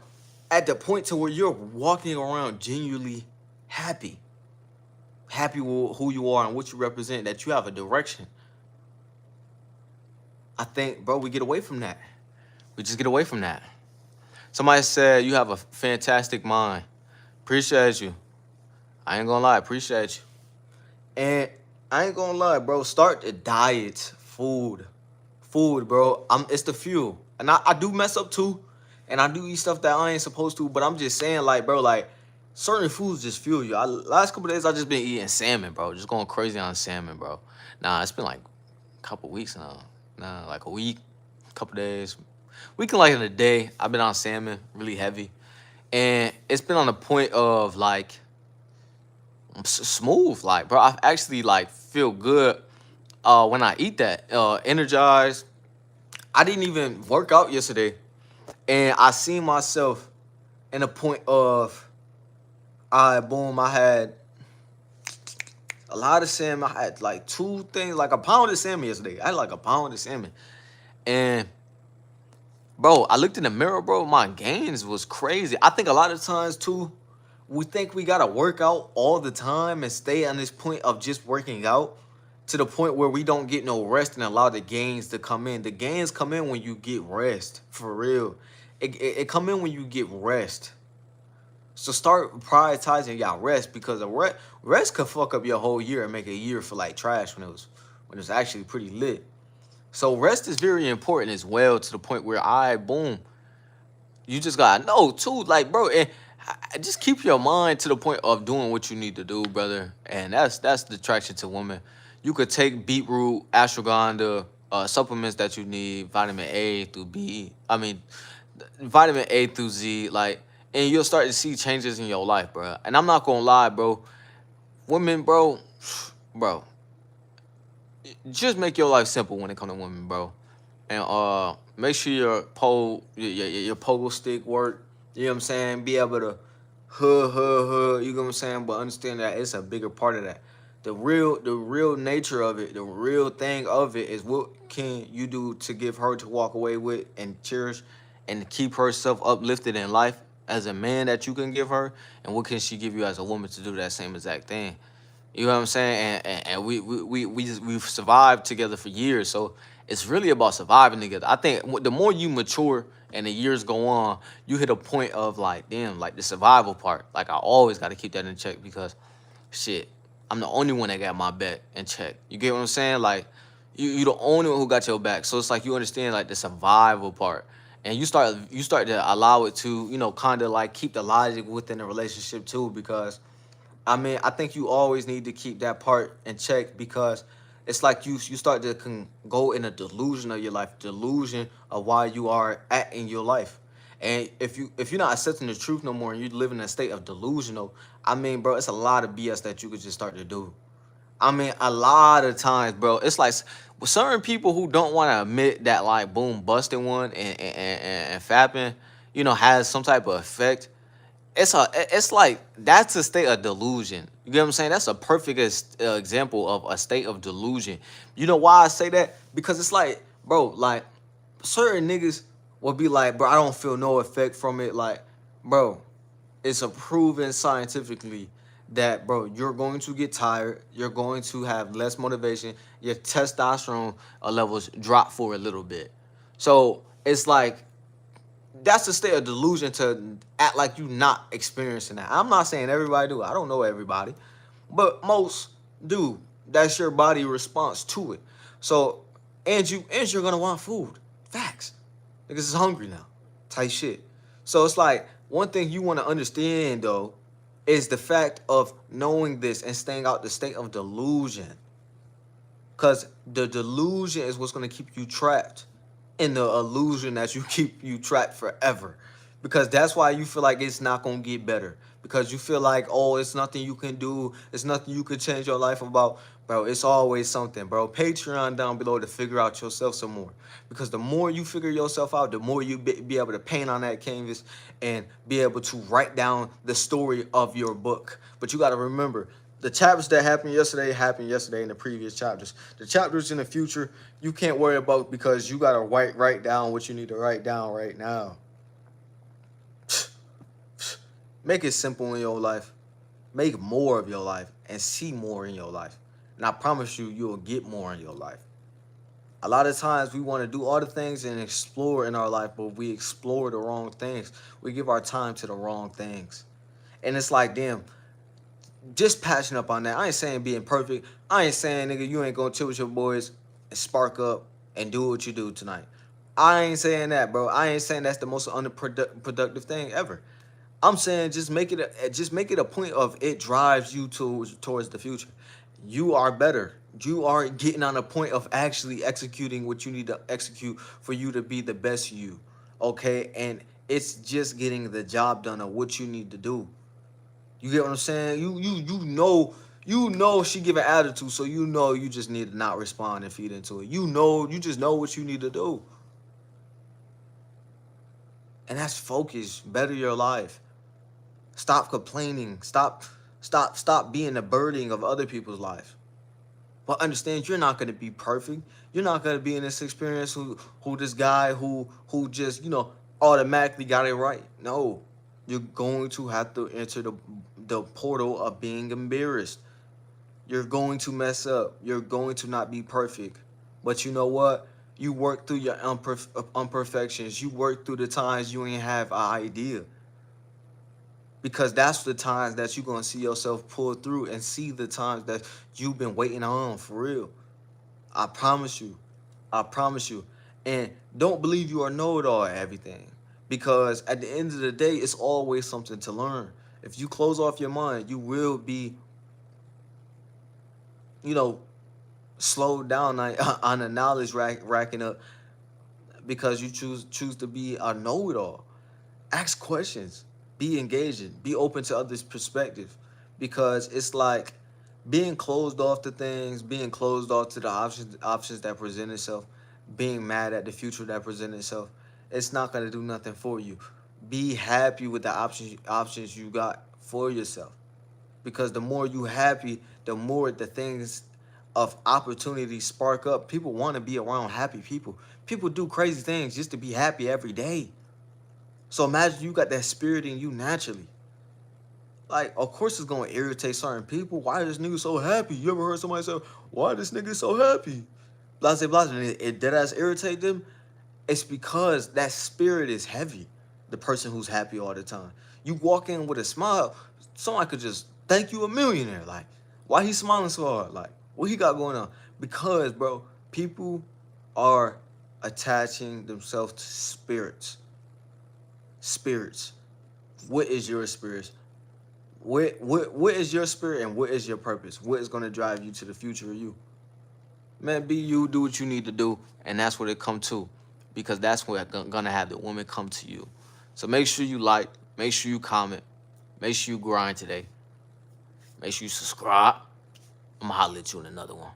at the point to where you're walking around genuinely happy. Happy with who you are and what you represent, that you have a direction. I think, bro, we get away from that. We just get away from that. Somebody said you have a fantastic mind. Appreciate you. I ain't gonna lie, appreciate you. And I ain't gonna lie, bro. Start the diet, food, bro. It's the fuel, and I do mess up too, and I do eat stuff that I ain't supposed to. But I'm just saying, like, bro, like, certain foods just fuel you. Last couple days I just been eating salmon, bro. Just going crazy on salmon, bro. Nah, it's been like a couple weeks now. Nah, like a week, couple days. We can, like, in a day, I've been on salmon really heavy. And it's been on the point of, like, smooth. Like, bro, I actually, like, feel good when I eat that. Energized. I didn't even work out yesterday. And I seen myself in a point of, boom, I had a lot of salmon. I had, like, two things, like a pound of salmon yesterday. I had, like, a pound of salmon. And bro, I looked in the mirror, bro. My gains was crazy. I think
A lot of times too, we think we gotta work out all the time and stay on this point of just working out to the point where we don't get no rest and allow the gains to come in. The gains come in when you get rest, for real. It come in when you get rest. So start prioritizing y'all rest because rest could fuck up your whole year and make a year feel like trash when it was actually pretty lit. So rest is very important as well to the point where I boom, you just gotta know too, like bro, and just keep your mind to the point of doing what you need to do, brother. And that's the attraction to women. You could take beetroot, ashwagandha, supplements that you need, vitamin A through B. I mean, vitamin A through Z, like, and you'll start to see changes in your life, bro. And I'm not gonna lie, bro. Women, bro, bro, just make your life simple when it comes to women, bro. And make sure your pogo stick work. You know what I'm saying? Be able to you know what I'm saying? But understand that it's a bigger part of that. The real nature of it, the real thing of it is what can you do to give her to walk away with and cherish and to keep herself uplifted in life as a man that you can give her, and what can she give you as a woman to do that same exact thing. You know what I'm saying? And we've survived together for years. So it's really about surviving together. I think the more you mature and the years go on, you hit a point of like, damn, like the survival part. Like I always got to keep that in check because shit, I'm the only one that got my back in check. You get what I'm saying? Like you the only one who got your back. So it's like you understand like the survival part. And you start to allow it to, kind of like keep the logic within the relationship too, because I mean, I think you always need to keep that part in check because it's like you start to go in a delusion of your life, delusion of why you are at in your life. And if you're not accepting the truth no more and you live in a state of delusional, I mean, bro, it's a lot of BS that you could just start to do. I mean, a lot of times, bro, it's like with certain people who don't want to admit that, like, boom, busting one and fapping, has some type of effect. It's like that's a state of delusion. You get what I'm saying? That's a perfect example of a state of delusion. You know why I say that? Because it's like, bro, like certain niggas will be like, bro, I don't feel no effect from it. Like, bro, it's a proven scientifically that, bro, you're going to get tired, you're going to have less motivation, your testosterone levels drop for a little bit. So it's like that's the state of delusion to act like you not experiencing that. I'm not saying everybody do. I don't know everybody, but most do. That's your body response to it. So, and you're gonna want food. Facts. Niggas is hungry now. Type shit. So it's like one thing you want to understand though is the fact of knowing this and staying out the state of delusion. Cause the delusion is what's gonna keep you trapped in the illusion that you keep you trapped forever. Because that's why you feel like it's not gonna get better. Because you feel like, oh, it's nothing you can do, it's nothing you can change your life about. Bro, it's always something, bro. Patreon down below to figure out yourself some more. Because the more you figure yourself out, the more you be able to paint on that canvas and be able to write down the story of your book. But you gotta remember, the chapters that happened yesterday in the previous chapters. The chapters in the future, you can't worry about because you gotta write down what you need to write down right now. Make it simple in your life. Make more of your life and see more in your life. And I promise you, you'll get more in your life. A lot of times we want to do all the things and explore in our life, but we explore the wrong things. We give our time to the wrong things. And it's like, damn, just passionate up on that. I ain't saying being perfect. I ain't saying, nigga, you ain't gonna chill with your boys and spark up and do what you do tonight. I ain't saying that, bro. I ain't saying that's the most unproductive thing ever. I'm saying just make it a point of it drives you towards the future. You are better. You are getting on a point of actually executing what you need to execute for you to be the best you. Okay? And it's just getting the job done of what you need to do. You get what I'm saying? You know she give an attitude, so you know you just need to not respond and feed into it. You just know what you need to do. And that's focus. Better your life. Stop complaining. Stop being the burden of other people's life. But understand you're not gonna be perfect. You're not gonna be in this experience who this guy who just, automatically got it right. No. You're going to have to enter the portal of being embarrassed. You're going to mess up. You're going to not be perfect. But you know what? You work through your imperfections. You work through the times you ain't have an idea. Because that's the times that you're gonna see yourself pull through and see the times that you've been waiting on for real. I promise you. I promise you. And don't believe you are know-it-all at everything. Because at the end of the day, it's always something to learn. If you close off your mind, you will be, you know, slowed down on the knowledge racking up because you choose to be a know-it-all. Ask questions, be engaging, be open to others' perspective, because it's like being closed off to things, being closed off to the options that present itself, being mad at the future that present itself. It's not gonna do nothing for you. Be happy with the options you got for yourself, because the more you happy, the more the things of opportunity spark up. People want to be around happy people. People do crazy things just to be happy every day. So imagine you got that spirit in you naturally. Like, of course it's gonna irritate certain people. Why this nigga so happy? You ever heard somebody say, "Why this nigga so happy?" Blase blase, and it dead ass irritate them. It's because that spirit is heavy. The person who's happy all the time. You walk in with a smile, someone could just thank you a millionaire. Like, why he smiling so hard? Like, what he got going on? Because, bro, people are attaching themselves to spirits. Spirits. What is your spirit? What is your spirit and what is your purpose? What is gonna drive you to the future of you? Man, be you, do what you need to do, and that's what it come to, because that's what gonna have the woman come to you. So make sure you like, make sure you comment, make sure you grind today, make sure you subscribe. I'm gonna holler at you in another one.